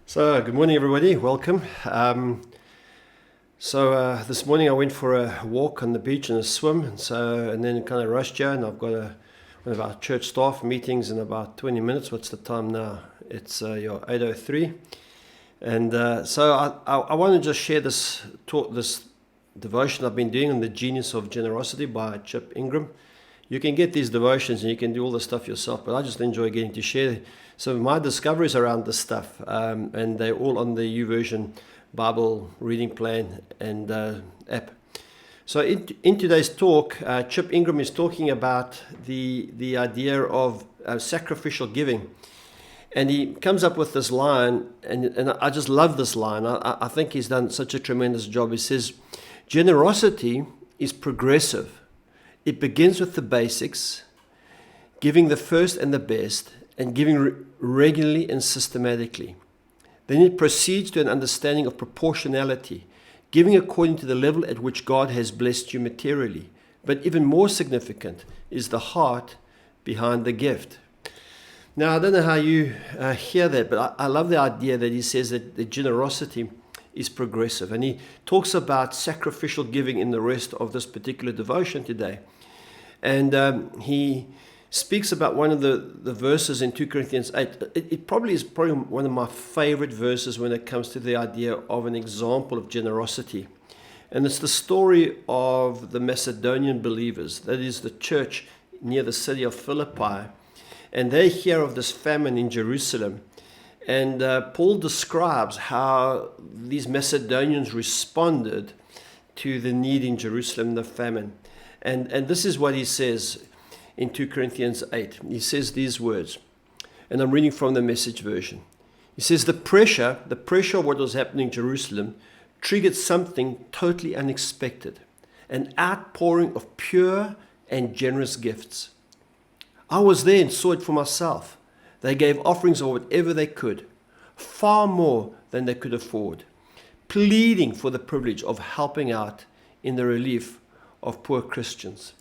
So, good morning, everybody. Welcome. This morning I went for a walk on the beach and a swim, and then kind of rushed here, and I've got one of our church staff meetings in about 20 minutes. What's the time now? It's 8:03, and I want to just share this devotion I've been doing on the genius of generosity by Chip Ingram. You can get these devotions and you can do all the stuff yourself, but I just enjoy getting to share some of my discoveries around this stuff, and they're all on the YouVersion Bible reading plan and app. So in today's talk, Chip Ingram is talking about the idea of sacrificial giving. And he comes up with this line, and I just love this line. I think he's done such a tremendous job. He says, generosity is progressive. It begins with the basics, giving the first and the best, and giving regularly and systematically. Then it proceeds to an understanding of proportionality, giving according to the level at which God has blessed you materially. But even more significant is the heart behind the gift. Now, I don't know how you hear that, but I love the idea that he says that the generosity is progressive. And he talks about sacrificial giving in the rest of this particular devotion today. And he speaks about one of the verses in 2 Corinthians 8. It probably is one of my favorite verses when it comes to the idea of an example of generosity. And it's the story of the Macedonian believers, that is the church near the city of Philippi. And they hear of this famine in Jerusalem. And Paul describes how these Macedonians responded to the need in Jerusalem, the famine. And this is what he says in 2 Corinthians 8. He says these words, and I'm reading from the Message version. He says, the pressure of what was happening in Jerusalem triggered something totally unexpected, an outpouring of pure and generous gifts. I was there and saw it for myself. They gave offerings of whatever they could, far more than they could afford, pleading for the privilege of helping out in the relief of poor Christians.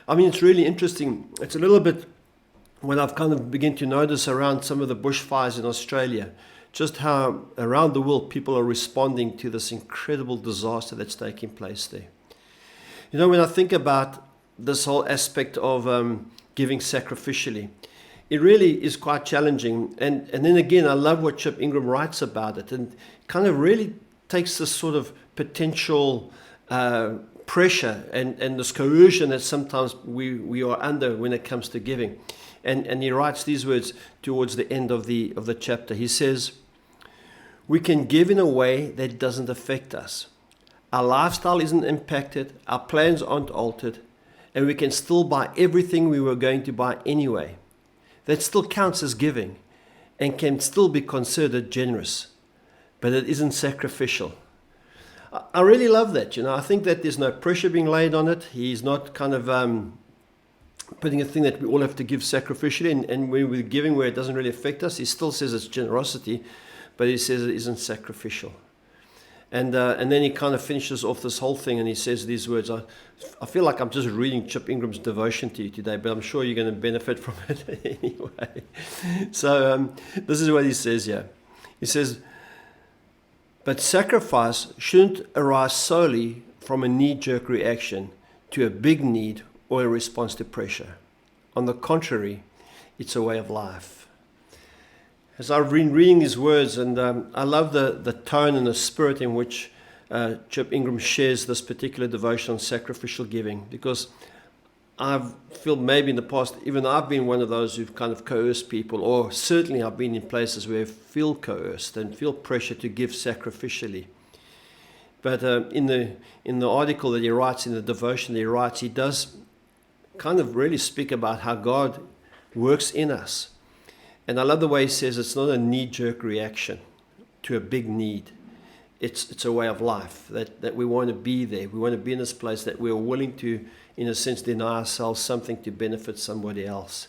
I mean, it's really interesting. It's a little bit when I've kind of begun to notice around some of the bushfires in Australia, just how around the world people are responding to this incredible disaster that's taking place there. You know, when I think about this whole aspect of giving sacrificially, it really is quite challenging. And then again, I love what Chip Ingram writes about it, and kind of really takes this sort of potential pressure and this coercion that sometimes we are under when it comes to giving. And he writes these words towards the end of the chapter. He says, we can give in a way that doesn't affect us. Our lifestyle isn't impacted, our plans aren't altered, and we can still buy everything we were going to buy anyway. That still counts as giving and can still be considered generous, but it isn't sacrificial. I really love that. You know, I think that there's no pressure being laid on it. He's not kind of putting a thing that we all have to give sacrificially, and when we're giving where it doesn't really affect us, he still says it's generosity, but he says it isn't sacrificial. And then he kind of finishes off this whole thing, and he says these words. I feel like I'm just reading Chip Ingram's devotion to you today, but I'm sure you're going to benefit from it anyway. So this is what he says here. He says, but sacrifice shouldn't arise solely from a knee-jerk reaction to a big need or a response to pressure. On the contrary, it's a way of life. As I've been reading these words, and I love the tone and the spirit in which Chip Ingram shares this particular devotion on sacrificial giving, because I feel maybe in the past, even I've been one of those who've kind of coerced people, or certainly I've been in places where I feel coerced and feel pressure to give sacrificially. But in the article that he writes, in the devotion that he writes, he does kind of really speak about how God works in us. And I love the way he says it's not a knee-jerk reaction to a big need. It's a way of life, that we want to be there. We want to be in this place that we're willing to, in a sense, deny ourselves something to benefit somebody else.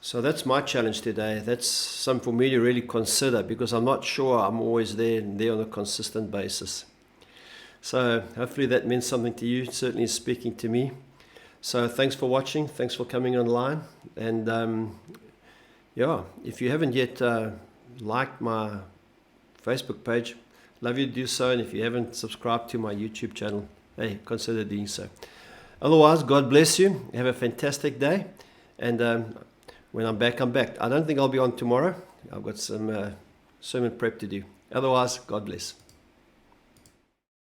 So that's my challenge today. That's something for me to really consider, because I'm not sure I'm always there on a consistent basis. So hopefully that meant something to you. It certainly is speaking to me. So thanks for watching. Thanks for coming online. And if you haven't yet liked my Facebook page, love you to do so. And if you haven't subscribed to my YouTube channel, hey, consider doing so. Otherwise, God bless you. Have a fantastic day. And when I'm back, I'm back. I don't think I'll be on tomorrow. I've got some sermon prep to do. Otherwise, God bless.